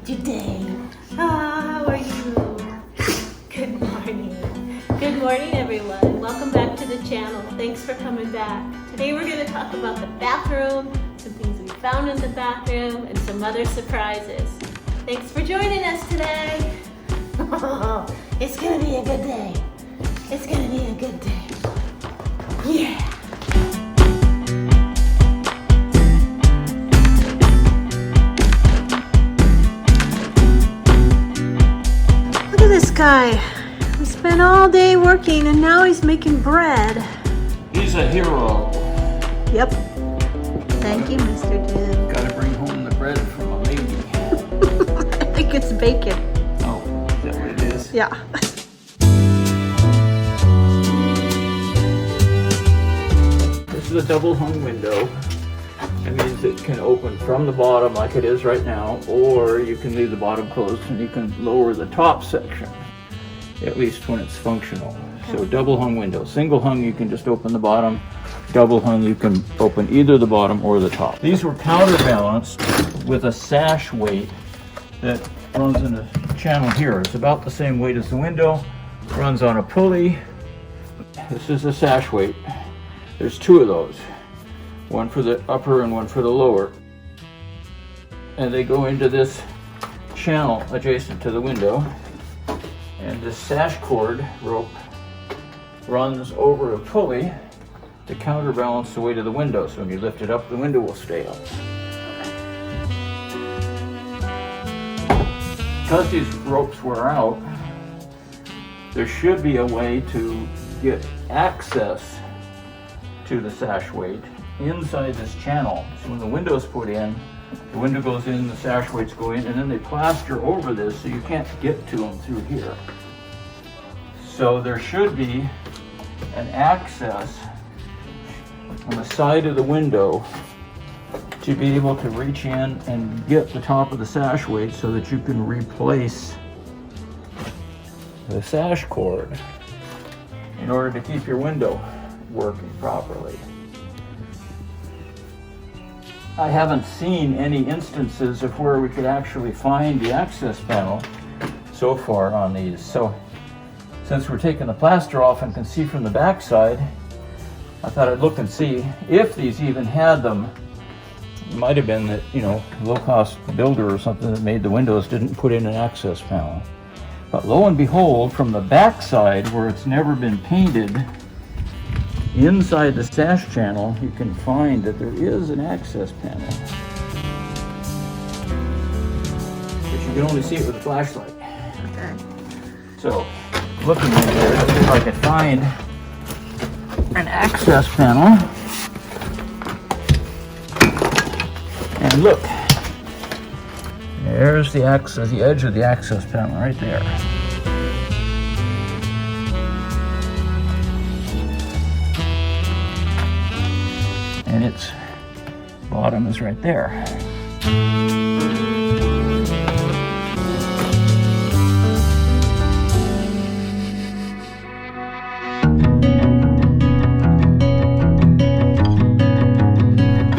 today? How are you? Good morning. Good morning, everyone. Welcome back to the channel. Thanks for coming back. Today we're going to talk about the bathroom, some things we found in the bathroom, and some other surprises. Thanks for joining us today. It's going to be a good day. It's going to be a good day. Yeah. Look at this guy. We spent all day working and now he's making bread. He's a hero. Yep. Thank you, Mr. Jim. Gotta bring home the bread from a lady. I think it's bacon. Oh, is that what it is? Yeah. This is a double hung window. That means it can open from the bottom like it is right now, or you can leave the bottom closed and you can lower the top section, at least when it's functional. So double hung window. Single hung, you can just open the bottom. Double hung, you can open either the bottom or the top. These were counterbalanced with a sash weight that runs in a channel here. It's about the same weight as the window, runs on a pulley. This is a sash weight. There's two of those, one for the upper and one for the lower. And they go into this channel adjacent to the window. And this sash cord rope runs over a pulley to counterbalance the weight of the window. So when you lift it up, the window will stay up. Because these ropes wear out, there should be a way to get access to the sash weight inside this channel. So when the window is put in, the window goes in, the sash weights go in, and then they plaster over this so you can't get to them through here. So there should be an access on the side of the window to be able to reach in and get the top of the sash weight so that you can replace the sash cord in order to keep your window working properly. I haven't seen any instances of where we could actually find the access panel so far on these. So since we're taking the plaster off and can see from the back side, I thought I'd look and see if these even had them. It might have been that, low-cost builder or something that made the windows didn't put in an access panel. But lo and behold, from the back side where it's never been painted, inside the sash channel, you can find that there is an access panel. But you can only see it with a flashlight. Okay. So, looking in here to see if I could find an access panel. And look, there's the edge of the access panel right there. And its bottom is right there.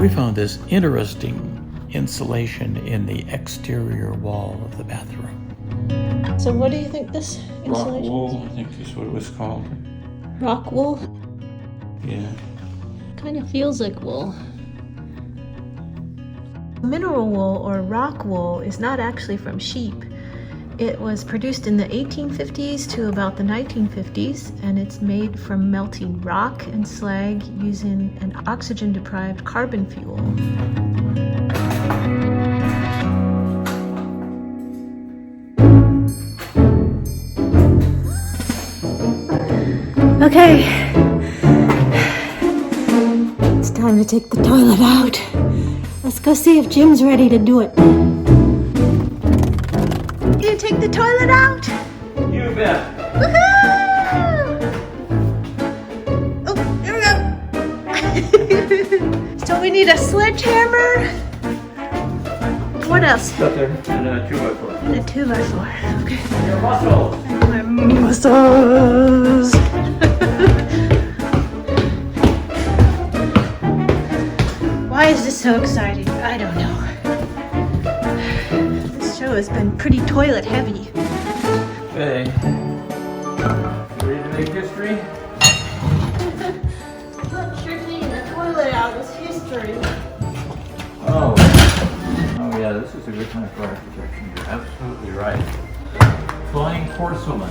We found this interesting insulation in the exterior wall of the bathroom. So what do you think this insulation Rock wool, I think is what it was called. Rock wool? Yeah. Kind of feels like wool. Mineral wool or rock wool is not actually from sheep. It was produced in the 1850s to about the 1950s, and it's made from melting rock and slag using an oxygen-deprived carbon fuel. Okay. It's time to take the toilet out. Let's go see if Jim's ready to do it. You take the toilet out? You bet. Woohoo! Oh, here we go. So we need a sledgehammer. What else? Up there, and a 2x4. And a 2x4. Okay. Your muscles. My muscles. Why is this so exciting? I don't know. Let's show show has been pretty toilet heavy. Okay. Ready to make history? I'm sure taking the toilet out is history. Oh. Oh yeah, this is a good time for architecture. You're absolutely right. Flying porcelain.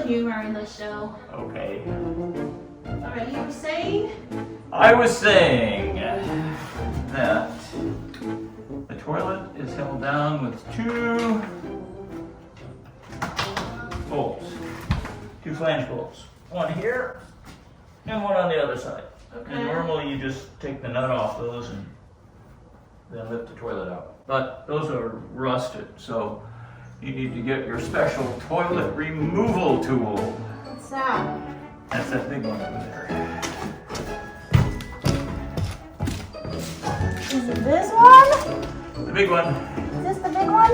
Humor in the show. Okay. Alright, you were saying? I was saying that the toilet is held down with two bolts, two flange bolts. One here and one on the other side. Okay. And normally you just take the nut off those and then lift the toilet out. But those are rusted, so you need to get your special toilet removal tool. What's that? That's that big one over there. Is it this one? The big one. Is this the big one?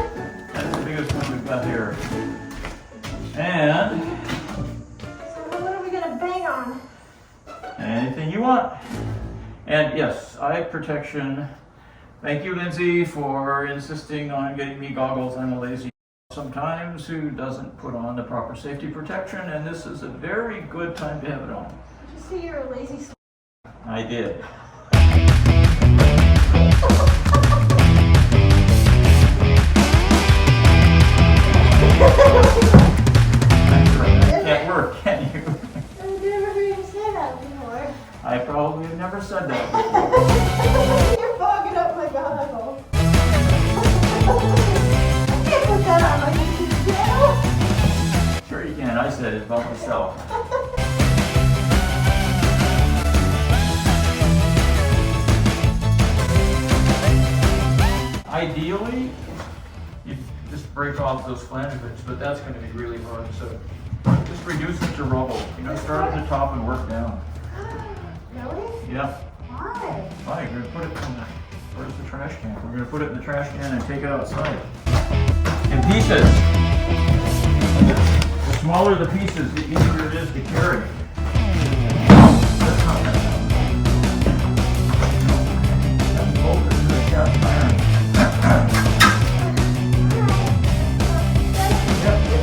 That's the biggest one we've got here. And So what are we gonna bang on? anything you want. And yes, eye protection. Thank you, Lindsay, for insisting on getting me goggles. I'm a lazy sometimes who doesn't put on the proper safety protection, and this is a very good time to have it on. Did you see you're a lazy I did. That can't work, can you? I've never heard you say that before. I probably have never said that before. You're fogging up my goggle. I can't put that on my YouTube channel. Sure you can. I said it about myself. Ideally, you just break off those flange bits, but that's going to be really hard. So just reduce it to rubble. You know, start at the top and work down. Really? Yeah. Why? Fine. You're going to put it in the, where's the trash can? We're going to put it in the trash can and take it outside. In pieces. The smaller the pieces, the easier it is to carry. That's not bad. That's bolted to the cast iron.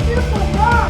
You're so wrong.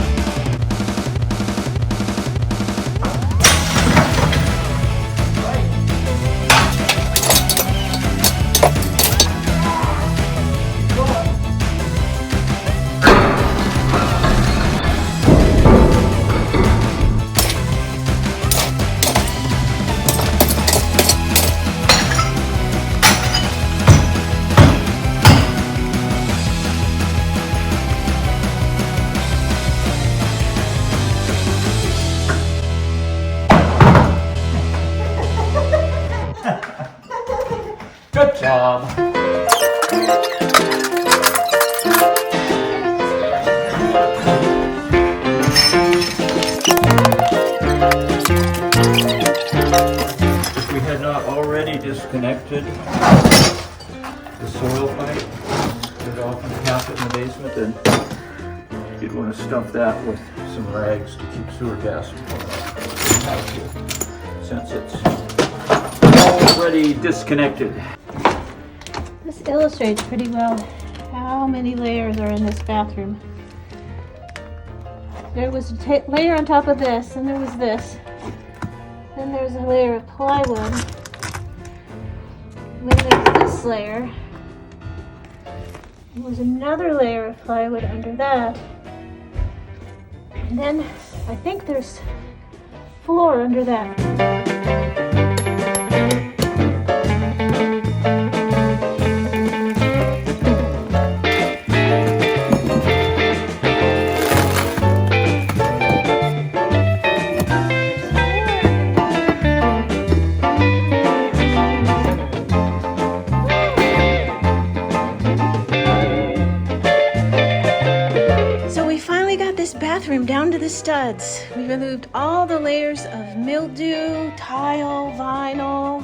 Good job. If we had not already disconnected the soil pipe, it often half it in the basement, then you'd want to stuff that with some rags to keep sewer gas out here, since it's already disconnected. This illustrates pretty well how many layers are in this bathroom. There was a layer on top of this, and there was this. Then there's a layer of plywood. Then there's this layer. There was another layer of plywood under that. And then I think there's floor under that. Bathroom down to the studs. We removed all the layers of mildew, tile, vinyl,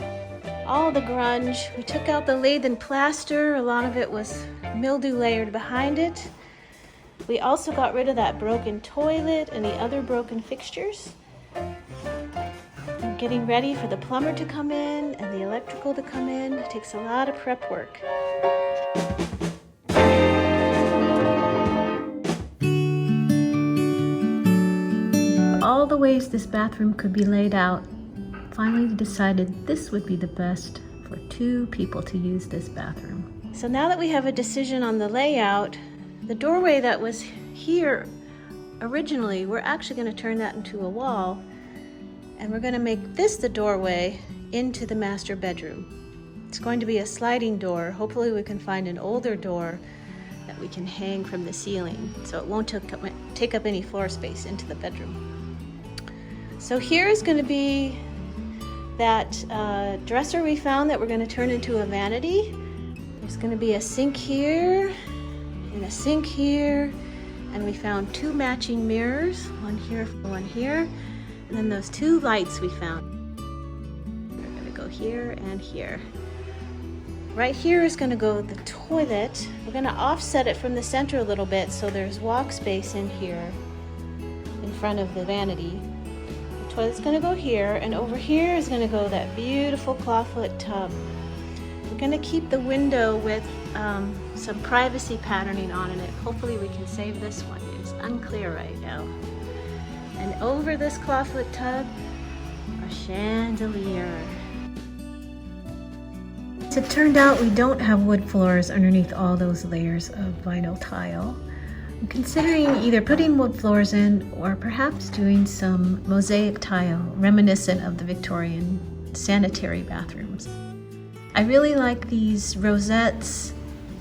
all the grunge. We took out the lath and plaster. A lot of it was mildew layered behind it. We also got rid of that broken toilet and the other broken fixtures. I'm getting ready for the plumber to come in and the electrical to come in. It takes a lot of prep work. All the ways this bathroom could be laid out, finally decided this would be the best for 2 people to use this bathroom. So now that we have a decision on the layout, the doorway that was here originally, we're actually going to turn that into a wall, and we're going to make this the doorway into the master bedroom. It's going to be a sliding door. Hopefully we can find an older door that we can hang from the ceiling so it won't take up any floor space into the bedroom. So here is going to be that dresser we found that we're going to turn into a vanity. There's going to be a sink here and a sink here, and we found 2 matching mirrors, one here, one here, and then those 2 lights we found. They're going to go here and here. Right here is going to go the toilet. We're going to offset it from the center a little bit so there's walk space in here in front of the vanity. The toilet's going to go here, and over here is going to go that beautiful clawfoot tub. We're going to keep the window with some privacy patterning on it. Hopefully we can save this one. It's unclear right now. And over this clawfoot tub, a chandelier. As it turned out, we don't have wood floors underneath all those layers of vinyl tile. I'm considering either putting wood floors in or perhaps doing some mosaic tile reminiscent of the Victorian sanitary bathrooms. I really like these rosettes.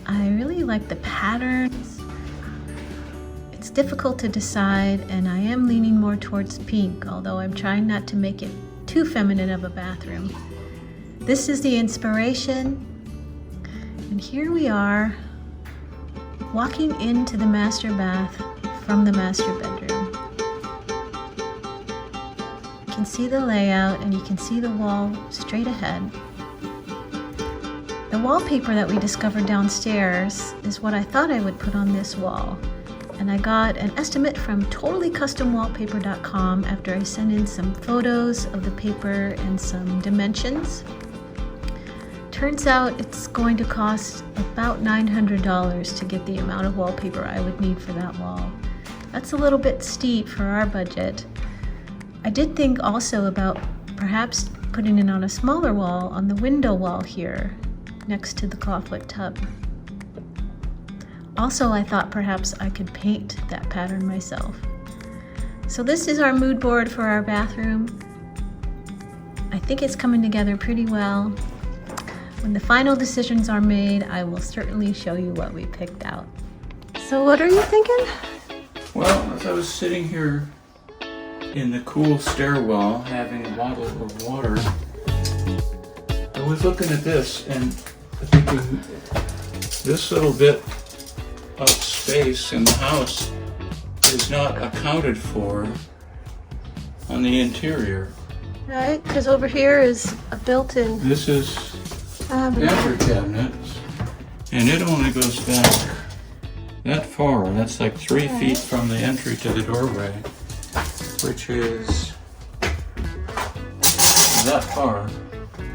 I really like the patterns. It's difficult to decide, and I am leaning more towards pink, although I'm trying not to make it too feminine of a bathroom. This is the inspiration, and here we are walking into the master bath from the master bedroom. You can see the layout, and you can see the wall straight ahead. The wallpaper that we discovered downstairs is what I thought I would put on this wall. And I got an estimate from totallycustomwallpaper.com after I sent in some photos of the paper and some dimensions. Turns out it's going to cost about $900 to get the amount of wallpaper I would need for that wall. That's a little bit steep for our budget. I did think also about perhaps putting it on a smaller wall on the window wall here, next to the clawfoot tub. Also, I thought perhaps I could paint that pattern myself. So this is our mood board for our bathroom. I think it's coming together pretty well. When the final decisions are made, I will certainly show you what we picked out. So what are you thinking? Well, as I was sitting here in the cool stairwell having a bottle of water, I was looking at this and thinking this little bit of space in the house is not accounted for on the interior. Right, because over here is a built-in. This is pantry cabinets, and it only goes back that far. That's like 3 feet from the entry to the doorway, which is that far.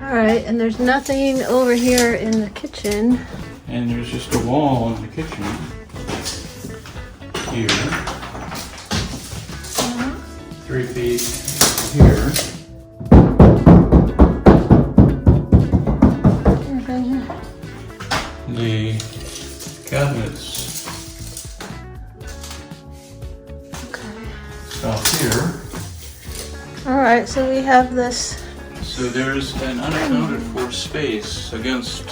All right, and there's nothing over here in the kitchen. And there's just a wall in the kitchen here. 3 feet here. The cabinets stop here. All right, so we have this. So there's an unaccounted for space against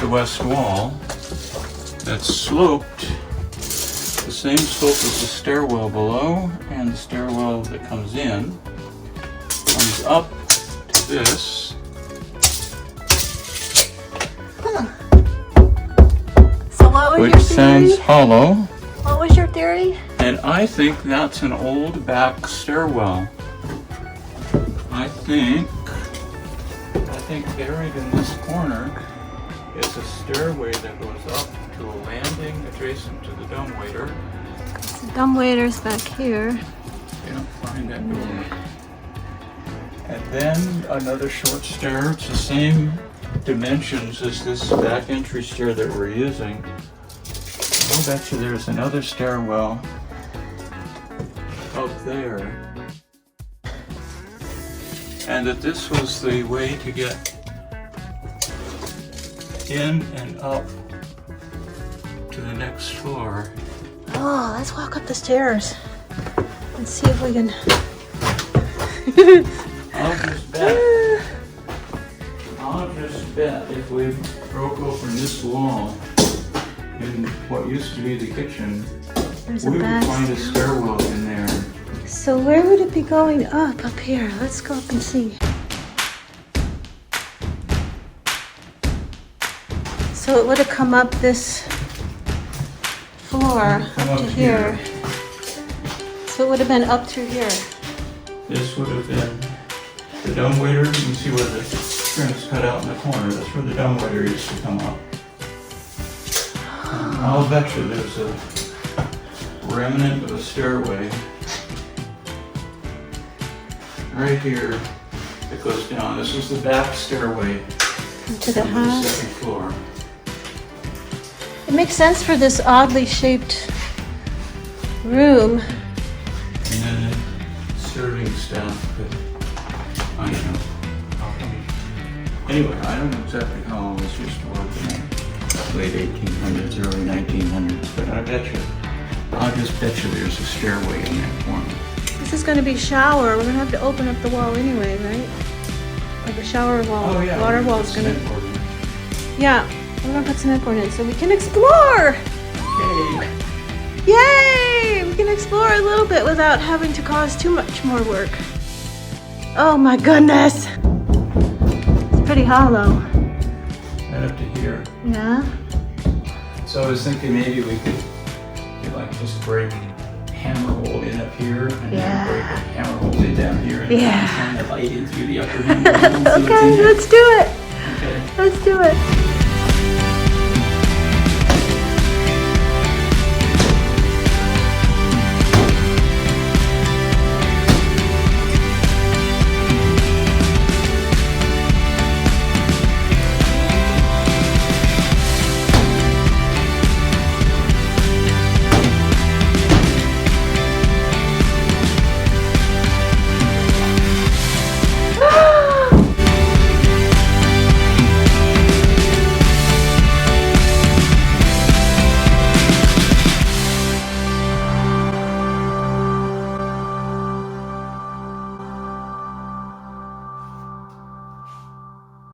the west wall that's sloped, the same slope as the stairwell below, and the stairwell that comes in comes up to this. So what was which your theory? sounds hollow. What was your theory? And I think that's an old back stairwell. I think buried in this corner is a stairway that goes up to a landing adjacent to the dumbwaiter. The dumbwaiter's back here. Yeah, behind that door. And then another short stair. It's the same dimensions as this back entry stair that we're using. I'll bet you there's another stairwell up there. And that this was the way to get in and up to the next floor. Oh, let's walk up the stairs and see if we can. I'll just bet if we broke open this wall in what used to be the kitchen, There's we a would back. find a stairwell in there. So where would it be going up here? Let's go up and see. So it would have come up this floor Come up to up here. So it would have been up through here. This would have been the dumbwaiter. You can see where the trim's cut out in the corner. That's where the dumbwaiter used to come up. And I'll bet you there's a remnant of a stairway right here that goes down. This is the back stairway Into the to the house. second floor. It makes sense for this oddly shaped room. And then the serving staff could, I don't know. Anyway, I don't know exactly how all this used to work in the late 1800s, early 1900s, but I'll just bet you there's a stairway in that corner. This is going to be shower. We're going to have to open up the wall anyway, right? Or the shower wall. Oh yeah. Water wall is going to. Cement board. Yeah, we're going to put cement board in so we can explore. Okay. Yay! We can explore a little bit without having to cause too much more work. Oh my goodness! It's pretty hollow. Right up to here. Yeah? So I was thinking maybe we could like just break hammer hole in up here and Yeah. then break a hammer hole in down here and Yeah. shine the light in through the upper hammer hole and see what's in Okay, there. let's do it. Okay. Let's do it.